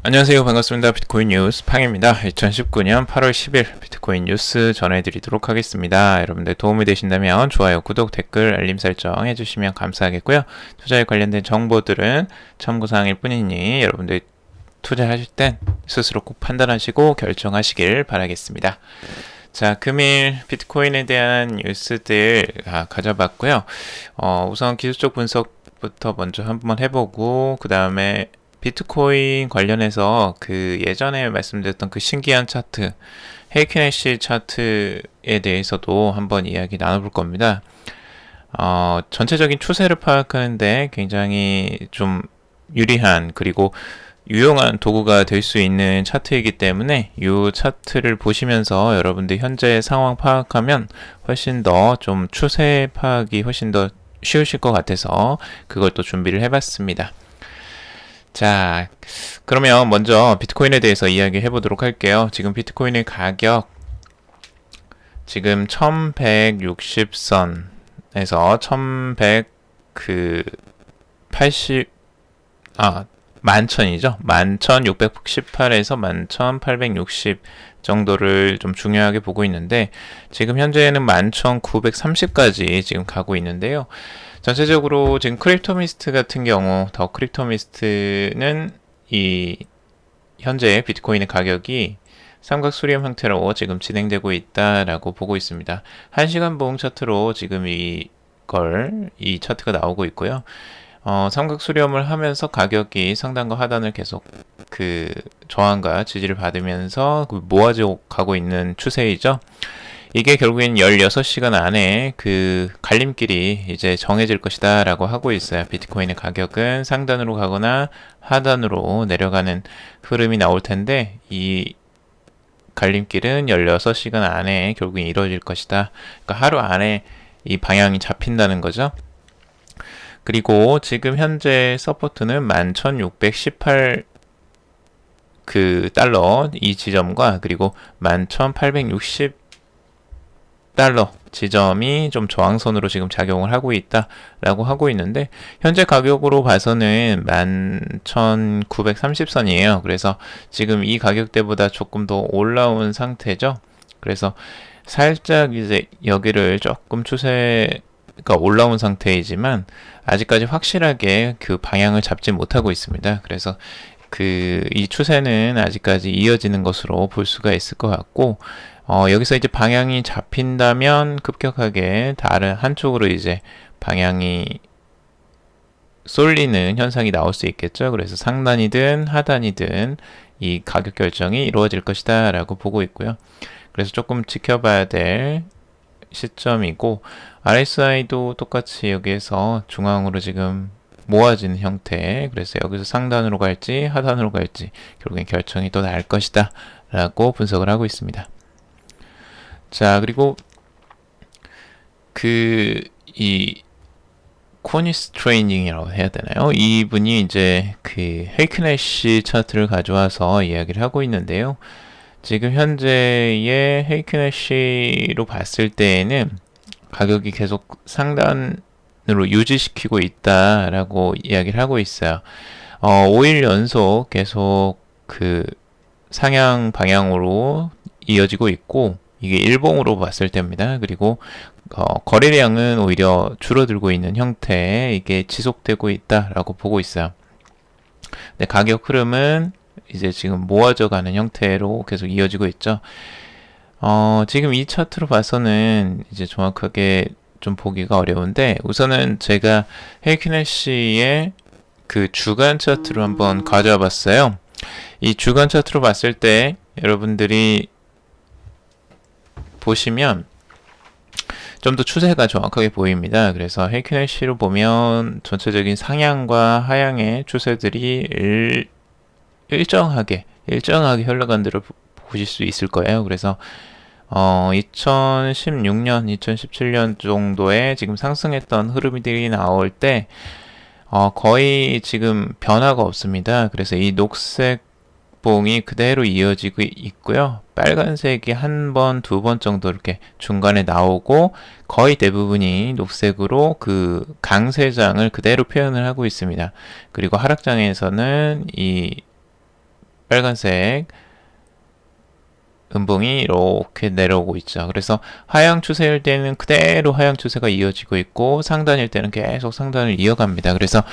안녕하세요. 반갑습니다. 비트코인 뉴스 팡입니다. 2019년 8월 10일 비트코인 뉴스 전해드리도록 하겠습니다. 여러분들 도움이 되신다면 좋아요, 구독, 댓글, 알림 설정 해주시면 감사하겠고요. 투자에 관련된 정보들은 참고사항일 뿐이니 여러분들 투자하실 땐 스스로 꼭 판단하시고 결정하시길 바라겠습니다. 자, 금일 비트코인에 대한 뉴스들 가져봤고요. 우선 기술적 분석부터 먼저 한번 해보고 그 다음에 비트코인 관련해서 그 예전에 말씀드렸던 그 신기한 차트, 헤이크네시 차트에 대해서도 한번 이야기 나눠볼 겁니다. 전체적인 추세를 파악하는데 굉장히 좀 유리한 그리고 유용한 도구가 될 수 있는 차트이기 때문에 이 차트를 보시면서 여러분들 현재 상황 파악하면 훨씬 더 좀 추세 파악이 훨씬 더 쉬우실 것 같아서 그걸 또 준비를 해봤습니다. 자, 그러면 먼저 비트코인에 대해서 이야기해 보도록 할게요. 지금 비트코인의 가격 지금 1160선에서 11,080이죠. 11,618에서 11,860 정도를 좀 중요하게 보고 있는데 지금 현재는 11,930까지 지금 가고 있는데요. 전체적으로 지금 크립토미스트 같은 경우 더 크립토미스트는 이 현재 비트코인의 가격이 삼각수렴 형태로 지금 진행되고 있다라고 보고 있습니다. 1시간 보응 차트로 지금 이 차트가 나오고 있고요. 삼각수렴을 하면서 가격이 상단과 하단을 계속 그 저항과 지지를 받으면서 모아져 가고 있는 추세이죠. 이게 결국엔 16시간 안에 그 갈림길이 이제 정해질 것이다 라고 하고 있어요. 비트코인의 가격은 상단으로 가거나 하단으로 내려가는 흐름이 나올 텐데 이 갈림길은 16시간 안에 결국엔 이루어질 것이다. 그러니까 하루 안에 이 방향이 잡힌다는 거죠. 그리고 지금 현재 서포트는 11,618 그 달러 이 지점과 그리고 11,860 달러 지점이 좀 저항선으로 지금 작용을 하고 있다라고 하고 있는데 현재 가격으로 봐서는 11,930선이에요. 그래서 지금 이 가격대보다 조금 더 올라온 상태죠. 그래서 살짝 이제 여기를 조금 추세가 올라온 상태이지만 아직까지 확실하게 그 방향을 잡지 못하고 있습니다. 그래서 이 추세는 아직까지 이어지는 것으로 볼 수가 있을 것 같고 여기서 이제 방향이 잡힌다면 급격하게 다른 한쪽으로 이제 방향이 쏠리는 현상이 나올 수 있겠죠. 그래서 상단이든 하단이든 이 가격 결정이 이루어질 것이다 라고 보고 있고요. 그래서 조금 지켜봐야 될 시점이고 RSI도 똑같이 여기에서 중앙으로 지금 모아지는 형태, 그래서 여기서 상단으로 갈지 하단으로 갈지 결국엔 결정이 또 날 것이다 라고 분석을 하고 있습니다. 자, 그리고 이 코니스 트레이닝이라고 해야 되나요? 이분이 이제 그 헤이크네시 차트를 가져와서 이야기를 하고 있는데요. 지금 현재의 헤이크네시로 봤을 때에는 가격이 계속 상단으로 유지시키고 있다라고 이야기를 하고 있어요. 5일 연속 계속 그 상향 방향으로 이어지고 있고 이게 일봉으로 봤을 때입니다. 그리고 거래량은 오히려 줄어들고 있는 형태에 이게 지속되고 있다라고 보고 있어요. 근데 가격 흐름은 이제 지금 모아져 가는 형태로 계속 이어지고 있죠. 지금 이 차트로 봐서는 이제 정확하게 좀 보기가 어려운데 우선은 제가 헤이크네시의 그 주간 차트로 한번 가져와 봤어요. 이 주간 차트로 봤을 때 여러분들이 보시면 좀 더 추세가 정확하게 보입니다. 그래서 헤이크네시로 보면 전체적인 상향과 하향의 추세들이 일정하게 흘러간 대로 보실 수 있을 거예요. 그래서 2016년, 2017년 정도에 지금 상승했던 흐름들이 나올 때 거의 지금 변화가 없습니다. 그래서 이 녹색 봉이 그대로 이어지고 있고요. 빨간색이 한 번, 두 번 정도 이렇게 중간에 나오고 거의 대부분이 녹색으로 그 강세장을 그대로 표현을 하고 있습니다. 그리고 하락장에서는 이 빨간색 음봉이 이렇게 내려오고 있죠. 그래서 하향 추세일 때는 그대로 하향 추세가 이어지고 있고 상단일 때는 계속 상단을 이어갑니다. 그래서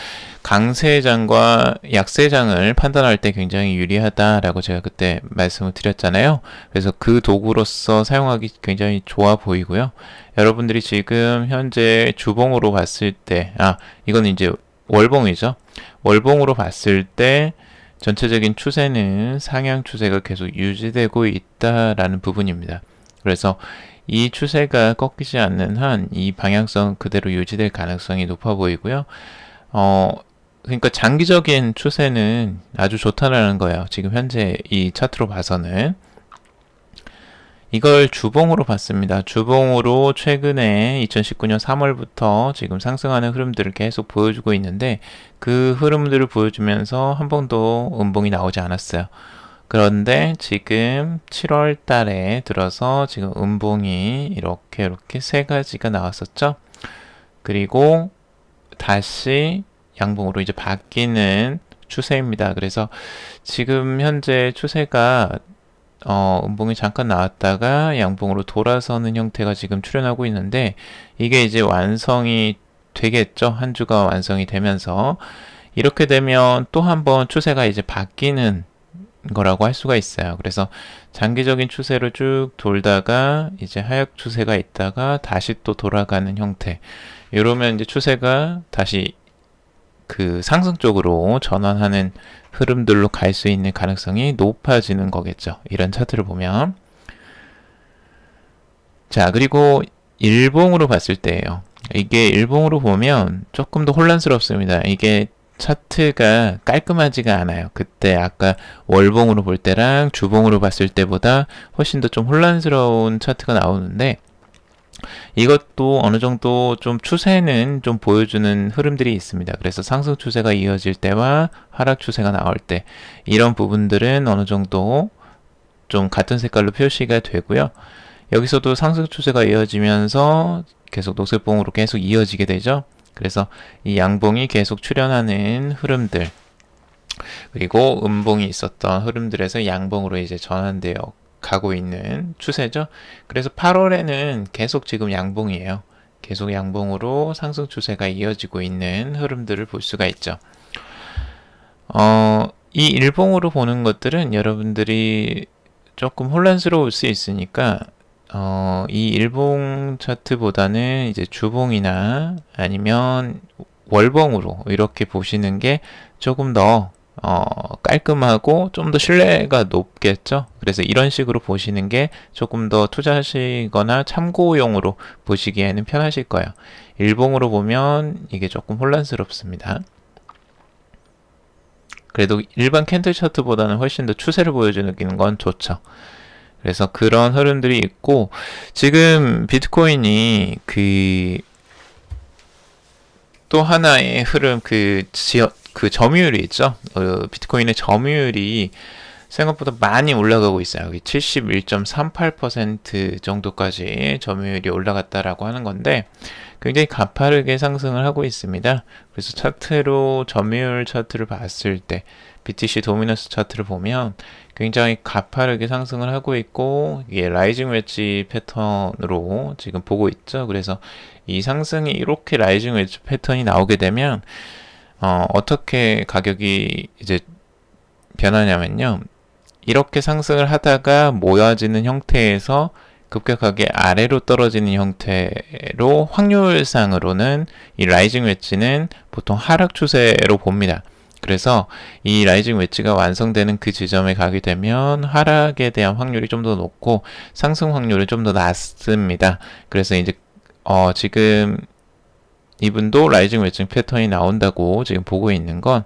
강세장과 약세장을 판단할 때 굉장히 유리하다라고 제가 그때 말씀을 드렸잖아요. 그래서 그 도구로서 사용하기 굉장히 좋아 보이고요. 여러분들이 지금 현재 주봉으로 봤을 때, 이건 이제 월봉이죠. 월봉으로 봤을 때 전체적인 추세는 상향 추세가 계속 유지되고 있다라는 부분입니다. 그래서 이 추세가 꺾이지 않는 한 이 방향성 그대로 유지될 가능성이 높아 보이고요. 그러니까 장기적인 추세는 아주 좋다라는 거예요. 지금 현재 이 차트로 봐서는. 이걸 주봉으로 봤습니다. 주봉으로 최근에 2019년 3월부터 지금 상승하는 흐름들을 계속 보여주고 있는데 그 흐름들을 보여주면서 한 번도 음봉이 나오지 않았어요. 그런데 지금 7월 달에 들어서 지금 음봉이 이렇게 세 가지가 나왔었죠. 그리고 다시 양봉으로 이제 바뀌는 추세입니다. 그래서 지금 현재 추세가 음봉이 잠깐 나왔다가 양봉으로 돌아서는 형태가 지금 출현하고 있는데 이게 이제 완성이 되겠죠. 한 주가 완성이 되면서 이렇게 되면 또 한 번 추세가 이제 바뀌는 거라고 할 수가 있어요. 그래서 장기적인 추세로 쭉 돌다가 이제 하락 추세가 있다가 다시 또 돌아가는 형태. 이러면 이제 추세가 다시 그 상승 쪽으로 전환하는 흐름들로 갈 수 있는 가능성이 높아지는 거겠죠. 이런 차트를 보면. 자, 그리고 일봉으로 봤을 때예요. 이게 일봉으로 보면 조금 더 혼란스럽습니다. 이게 차트가 깔끔하지가 않아요. 그때 아까 월봉으로 볼 때랑 주봉으로 봤을 때보다 훨씬 더 좀 혼란스러운 차트가 나오는데 이것도 어느 정도 좀 추세는 좀 보여주는 흐름들이 있습니다. 그래서 상승 추세가 이어질 때와 하락 추세가 나올 때 이런 부분들은 어느 정도 좀 같은 색깔로 표시가 되고요. 여기서도 상승 추세가 이어지면서 계속 녹색봉으로 계속 이어지게 되죠. 그래서 이 양봉이 계속 출현하는 흐름들 그리고 음봉이 있었던 흐름들에서 양봉으로 이제 전환되어 가고 있는 추세죠. 그래서 8월에는 계속 지금 양봉이에요. 계속 양봉으로 상승 추세가 이어지고 있는 흐름들을 볼 수가 있죠. 이 일봉으로 보는 것들은 여러분들이 조금 혼란스러울 수 있으니까 이 일봉 차트보다는 이제 주봉이나 아니면 월봉으로 이렇게 보시는 게 조금 더 깔끔하고 좀 더 신뢰가 높겠죠. 그래서 이런 식으로 보시는 게 조금 더 투자하시거나 참고용으로 보시기에는 편하실 거예요. 일봉으로 보면 이게 조금 혼란스럽습니다. 그래도 일반 캔들 차트보다는 훨씬 더 추세를 보여주는 건 좋죠. 그래서 그런 흐름들이 있고 지금 비트코인이 또 하나의 흐름 그 점유율이 있죠. 비트코인의 점유율이 생각보다 많이 올라가고 있어요. 71.38% 정도까지 점유율이 올라갔다라고 하는 건데 굉장히 가파르게 상승을 하고 있습니다. 그래서 차트로 점유율 차트를 봤을 때 BTC 도미넌스 차트를 보면 굉장히 가파르게 상승을 하고 있고 이게 라이징 웨지 패턴으로 지금 보고 있죠. 그래서 이 상승이 이렇게 라이징 웨지 패턴이 나오게 되면 어떻게 가격이 이제 변하냐면요. 이렇게 상승을 하다가 모여지는 형태에서 급격하게 아래로 떨어지는 형태로 확률상으로는 이 라이징 웨지는 보통 하락 추세로 봅니다. 그래서 이 라이징 웨지가 완성되는 그 지점에 가게 되면 하락에 대한 확률이 좀 더 높고 상승 확률은 좀 더 낮습니다. 그래서 이제 지금 이분도 라이징 웨지 패턴이 나온다고 지금 보고 있는 건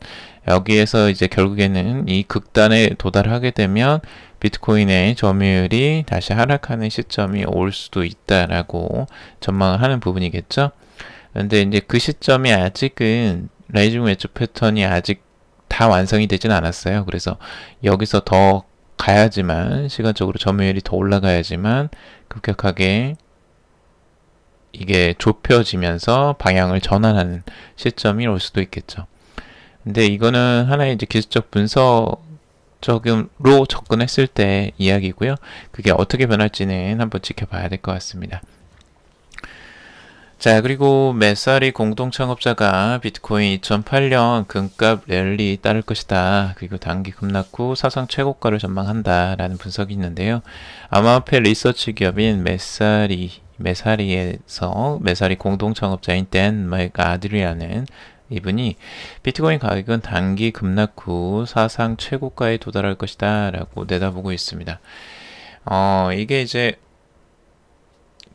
여기에서 이제 결국에는 이 극단에 도달하게 되면 비트코인의 점유율이 다시 하락하는 시점이 올 수도 있다라고 전망을 하는 부분이겠죠. 근데 이제 그 시점이 아직은 라이징 웨지 패턴이 아직 다 완성이 되진 않았어요. 그래서 여기서 더 가야지만 시간적으로 점유율이 더 올라가야지만 급격하게 이게 좁혀지면서 방향을 전환하는 시점이 올 수도 있겠죠. 근데 이거는 하나의 이제 기술적 분석처럼 적으로 접근했을 때 이야기고요. 그게 어떻게 변할지는 한번 지켜봐야 될 것 같습니다. 자, 그리고 메사리 공동 창업자가 비트코인 2008년 금값 랠리 따를 것이다. 그리고 단기 급락 후 사상 최고가를 전망한다라는 분석이 있는데요. 암호화폐 리서치 기업인 메사리 공동 창업자인 댄 맥아드리아는 이분이 비트코인 가격은 단기 급락 후 사상 최고가에 도달할 것이다 라고 내다보고 있습니다. 이게 이제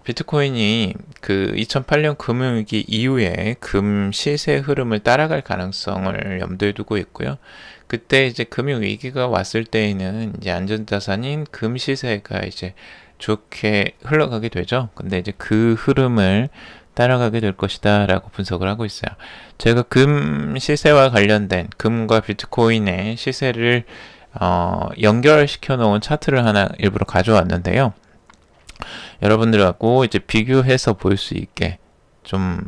비트코인이 그 2008년 금융위기 이후에 금 시세 흐름을 따라갈 가능성을 염두에 두고 있고요. 그때 이제 금융위기가 왔을 때에는 이제 안전자산인 금 시세가 이제 좋게 흘러가게 되죠. 근데 이제 그 흐름을 따라가게 될 것이다 라고 분석을 하고 있어요. 제가 금 시세와 관련된 금과 비트코인의 시세를 연결시켜 놓은 차트를 하나 일부러 가져왔는데요. 여러분들하고 이제 비교해서 볼 수 있게 좀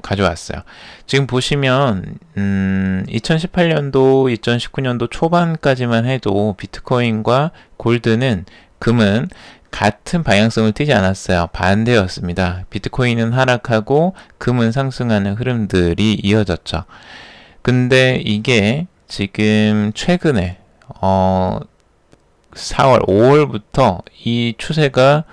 가져왔어요. 지금 보시면 2018년도, 2019년도 초반까지만 해도 비트코인과 골드는 금은 같은 방향성을 띠지 않았어요. 반대였습니다. 비트코인은 하락하고 금은 상승하는 흐름들이 이어졌죠. 근데 이게 지금 최근에 4월, 5월부터 이 추세가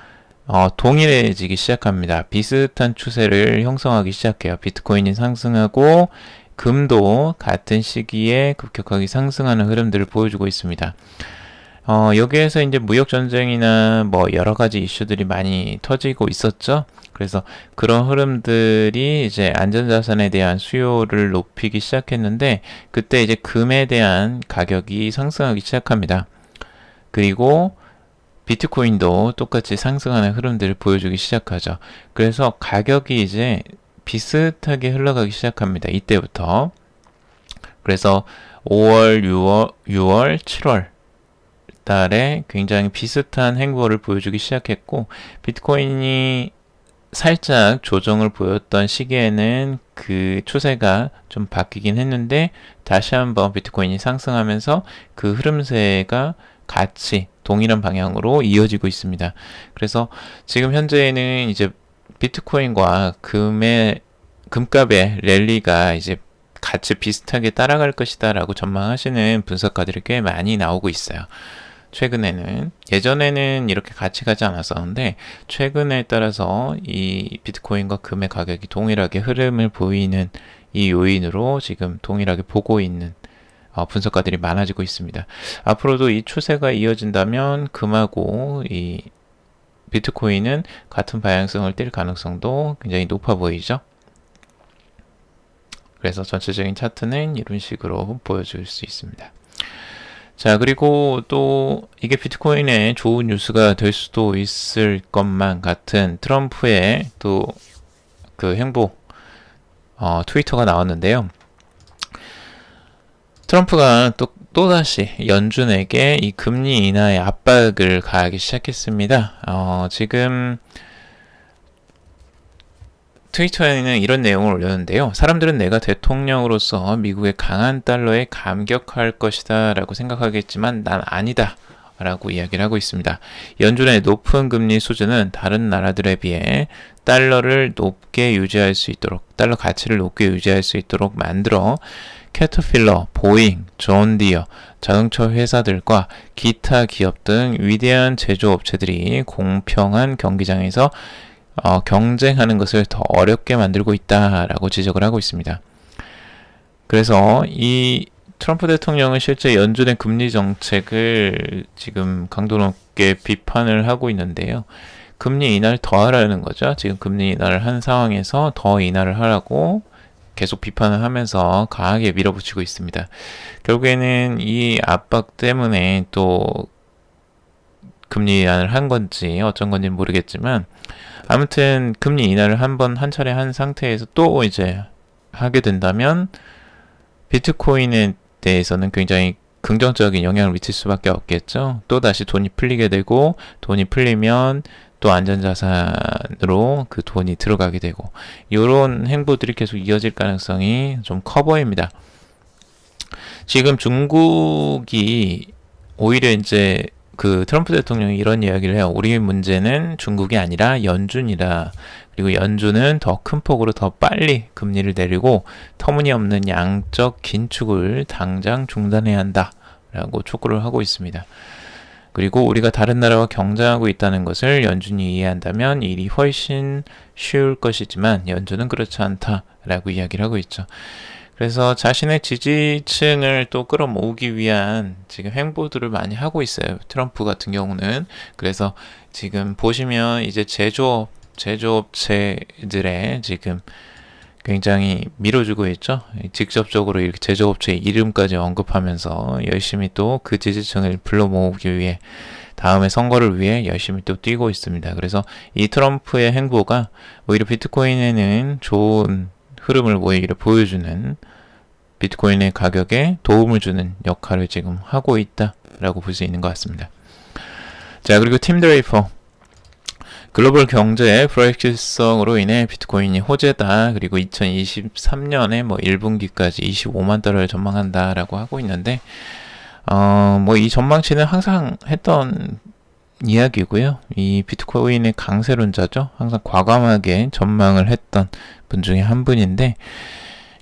동일해지기 시작합니다. 비슷한 추세를 형성하기 시작해요. 비트코인이 상승하고 금도 같은 시기에 급격하게 상승하는 흐름들을 보여주고 있습니다. 여기에서 이제 무역전쟁이나 뭐 여러 가지 이슈들이 많이 터지고 있었죠. 그래서 그런 흐름들이 이제 안전자산에 대한 수요를 높이기 시작했는데, 그때 이제 금에 대한 가격이 상승하기 시작합니다. 그리고 비트코인도 똑같이 상승하는 흐름들을 보여주기 시작하죠. 그래서 가격이 이제 비슷하게 흘러가기 시작합니다. 이때부터. 그래서 5월, 6월, 7월 달에 굉장히 비슷한 행보를 보여주기 시작했고, 비트코인이 살짝 조정을 보였던 시기에는 그 추세가 좀 바뀌긴 했는데, 다시 한번 비트코인이 상승하면서 그 흐름세가 같이 동일한 방향으로 이어지고 있습니다. 그래서 지금 현재는 이제 비트코인과 금값의 랠리가 이제 같이 비슷하게 따라갈 것이다 라고 전망하시는 분석가들이 꽤 많이 나오고 있어요. 최근에는, 예전에는 이렇게 같이 가지 않았었는데 최근에 따라서 이 비트코인과 금의 가격이 동일하게 흐름을 보이는 이 요인으로 지금 동일하게 보고 있는 분석가들이 많아지고 있습니다. 앞으로도 이 추세가 이어진다면 금하고 이 비트코인은 같은 방향성을 띌 가능성도 굉장히 높아 보이죠. 그래서 전체적인 차트는 이런 식으로 보여줄 수 있습니다. 자, 그리고 또 이게 비트코인의 좋은 뉴스가 될 수도 있을 것만 같은 트럼프의 또 그 행보 트위터가 나왔는데요. 트럼프가 또다시 연준에게 이 금리 인하의 압박을 가하기 시작했습니다. 지금 트위터에는 이런 내용을 올렸는데요. 사람들은 내가 대통령으로서 미국의 강한 달러에 감격할 것이다 라고 생각하겠지만 난 아니다 라고 이야기를 하고 있습니다. 연준의 높은 금리 수준은 다른 나라들에 비해 달러를 높게 유지할 수 있도록, 달러 가치를 높게 유지할 수 있도록 만들어 캐터필러, 보잉, 존디어, 자동차 회사들과 기타 기업 등 위대한 제조업체들이 공평한 경기장에서 경쟁하는 것을 더 어렵게 만들고 있다라고 지적을 하고 있습니다. 그래서 이 트럼프 대통령은 실제 연준의 금리 정책을 지금 강도 높게 비판을 하고 있는데요. 금리 인하를 더 하라는 거죠. 지금 금리 인하를 한 상황에서 더 인하를 하라고 계속 비판을 하면서 강하게 밀어붙이고 있습니다. 결국에는 이 압박 때문에 또 금리 인하를 한 건지 어쩐 건지 모르겠지만, 아무튼 금리 인하를 한 차례 한 상태에서 또 이제 하게 된다면 비트코인에 대해서는 굉장히 긍정적인 영향을 미칠 수밖에 없겠죠. 또 다시 돈이 풀리게 되고, 돈이 풀리면 또 안전자산으로 그 돈이 들어가게 되고, 이런 행보들이 계속 이어질 가능성이 좀 커 보입니다. 지금 중국이 오히려 이제 그 트럼프 대통령이 이런 이야기를 해요. 우리 문제는 중국이 아니라 연준이다. 그리고 연준은 더 큰 폭으로 더 빨리 금리를 내리고 터무니없는 양적 긴축을 당장 중단해야 한다. 라고 촉구를 하고 있습니다. 그리고 우리가 다른 나라와 경쟁하고 있다는 것을 연준이 이해한다면 일이 훨씬 쉬울 것이지만 연준은 그렇지 않다라고 이야기를 하고 있죠. 그래서 자신의 지지층을 또 끌어모으기 위한 지금 행보들을 많이 하고 있어요. 트럼프 같은 경우는. 그래서 지금 보시면 이제 제조업체들의 지금 굉장히 밀어주고 있죠. 직접적으로 이렇게 제조업체의 이름까지 언급하면서 열심히 또 그 지지층을 불러 모으기 위해 다음에 선거를 위해 열심히 또 뛰고 있습니다. 그래서 이 트럼프의 행보가 오히려 비트코인에는 좋은 흐름을 오히려 보여주는, 비트코인의 가격에 도움을 주는 역할을 지금 하고 있다라고 볼 수 있는 것 같습니다. 자, 그리고 팀 드레이퍼. 글로벌 경제의 불확실성으로 인해 비트코인이 호재다. 그리고 2023년에 뭐 1분기까지 25만 달러를 전망한다라고 하고 있는데, 뭐 이 전망치는 항상 했던 이야기고요. 이 비트코인의 강세론자죠. 항상 과감하게 전망을 했던 분 중에 한 분인데,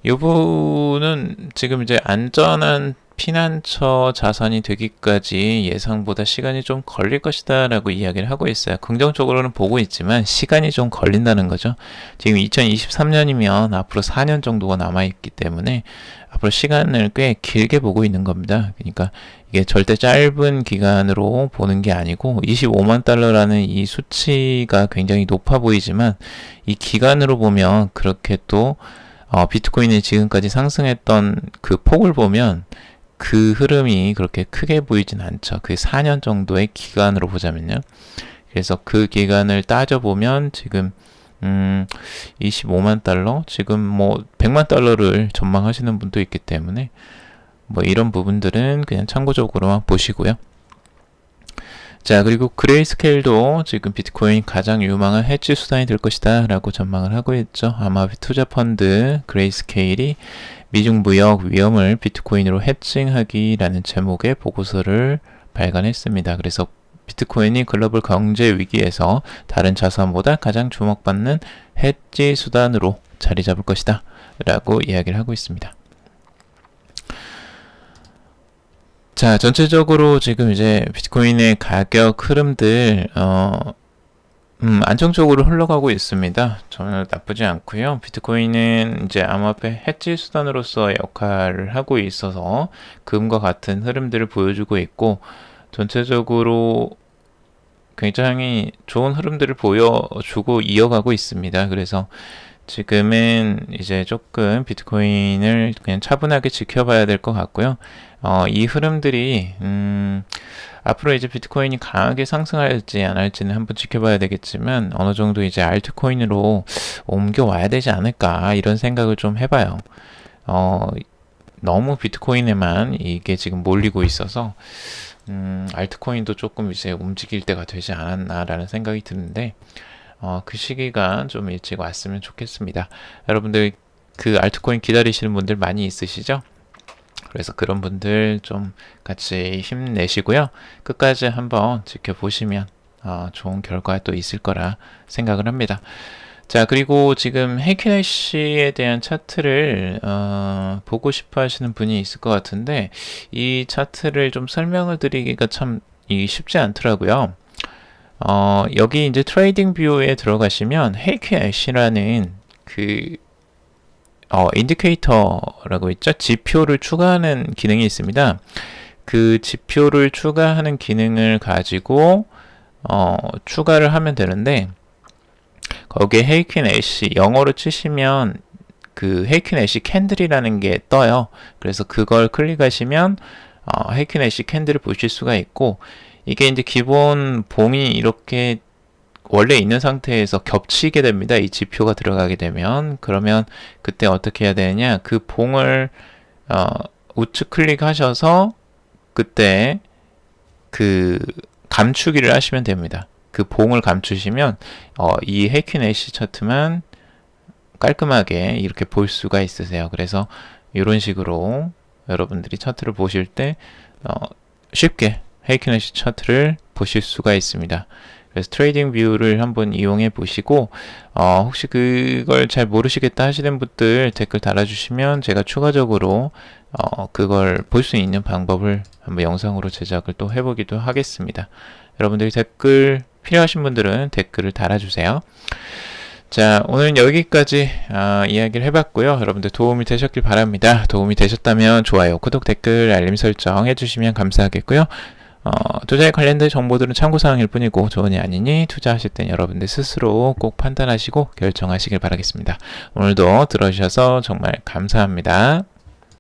이분은 지금 이제 안전한 피난처 자산이 되기까지 예상보다 시간이 좀 걸릴 것이다 라고 이야기를 하고 있어요. 긍정적으로는 보고 있지만 시간이 좀 걸린다는 거죠. 지금 2023년이면 앞으로 4년 정도가 남아있기 때문에 앞으로 시간을 꽤 길게 보고 있는 겁니다. 그러니까 이게 절대 짧은 기간으로 보는 게 아니고 25만 달러라는 이 수치가 굉장히 높아 보이지만 이 기간으로 보면 그렇게 또 비트코인이 지금까지 상승했던 그 폭을 보면 그 흐름이 그렇게 크게 보이진 않죠. 그 4년 정도의 기간으로 보자면요. 그래서 그 기간을 따져보면 지금 25만 달러, 지금 뭐 100만 달러를 전망하시는 분도 있기 때문에 뭐 이런 부분들은 그냥 참고적으로만 보시고요. 자, 그리고 그레이스케일도 지금 비트코인 가장 유망한 해지 수단이 될 것이다 라고 전망을 하고 있죠. 아마 투자펀드 그레이스케일이 미중 무역 위험을 비트코인으로 해칭하기라는 제목의 보고서를 발간했습니다. 그래서 비트코인이 글로벌 경제 위기에서 다른 자산보다 가장 주목받는 해지 수단으로 자리 잡을 것이다 라고 이야기를 하고 있습니다. 자, 전체적으로 지금 이제 비트코인의 가격 흐름들 안정적으로 흘러가고 있습니다. 전혀 나쁘지 않고요. 비트코인은 이제 암호화폐 해지 수단으로서 역할을 하고 있어서 금과 같은 흐름들을 보여주고 있고, 전체적으로 굉장히 좋은 흐름들을 보여주고 이어가고 있습니다. 그래서 지금은 이제 조금 비트코인을 그냥 차분하게 지켜봐야 될 것 같고요. 이 흐름들이 앞으로 이제 비트코인이 강하게 상승할지 안 할지는 한번 지켜봐야 되겠지만 어느 정도 이제 알트코인으로 옮겨와야 되지 않을까 이런 생각을 좀 해봐요. 너무 비트코인에만 이게 지금 몰리고 있어서 알트코인도 조금 이제 움직일 때가 되지 않았나라는 생각이 드는데 그 시기가 좀 일찍 왔으면 좋겠습니다. 여러분들 그 알트코인 기다리시는 분들 많이 있으시죠? 그래서 그런 분들 좀 같이 힘내시고요. 끝까지 한번 지켜보시면 좋은 결과 또 있을 거라 생각을 합니다. 자, 그리고 지금 헤이켄애쉬에 대한 차트를 보고 싶어 하시는 분이 있을 것 같은데 이 차트를 좀 설명을 드리기가 참 쉽지 않더라고요. 여기 이제 트레이딩 뷰에 들어가시면 헤이켄애쉬라는 그 인디케이터라고 있죠. 지표를 추가하는 기능이 있습니다. 그 지표를 추가하는 기능을 가지고 추가를 하면 되는데 거기에 헤이켄애쉬 영어로 치시면 그 헤이켄애쉬 캔들이라는 게 떠요. 그래서 그걸 클릭하시면 헤이켄애쉬 캔들을 보실 수가 있고 이게 이제 기본 봉이 이렇게 원래 있는 상태에서 겹치게 됩니다. 이 지표가 들어가게 되면. 그러면 그때 어떻게 해야 되느냐. 그 봉을 우측 클릭하셔서 그때 그 감추기를 하시면 됩니다. 그 봉을 감추시면 이 헤이켄애쉬 차트만 깔끔하게 이렇게 볼 수가 있으세요. 그래서 이런 식으로 여러분들이 차트를 보실 때 쉽게 헤이키네시 차트를 보실 수가 있습니다. 그래서 트레이딩 뷰를 한번 이용해 보시고 혹시 그걸 잘 모르시겠다 하시는 분들 댓글 달아주시면 제가 추가적으로 그걸 볼 수 있는 방법을 한번 영상으로 제작을 또 해보기도 하겠습니다. 여러분들이 댓글 필요하신 분들은 댓글을 달아주세요. 자, 오늘은 여기까지 이야기를 해봤고요. 여러분들 도움이 되셨길 바랍니다. 도움이 되셨다면 좋아요, 구독, 댓글, 알림 설정 해주시면 감사하겠고요. 투자에 관련된 정보들은 참고사항일 뿐이고 조언이 아니니 투자하실 땐 여러분들 스스로 꼭 판단하시고 결정하시길 바라겠습니다. 오늘도 들어주셔서 정말 감사합니다.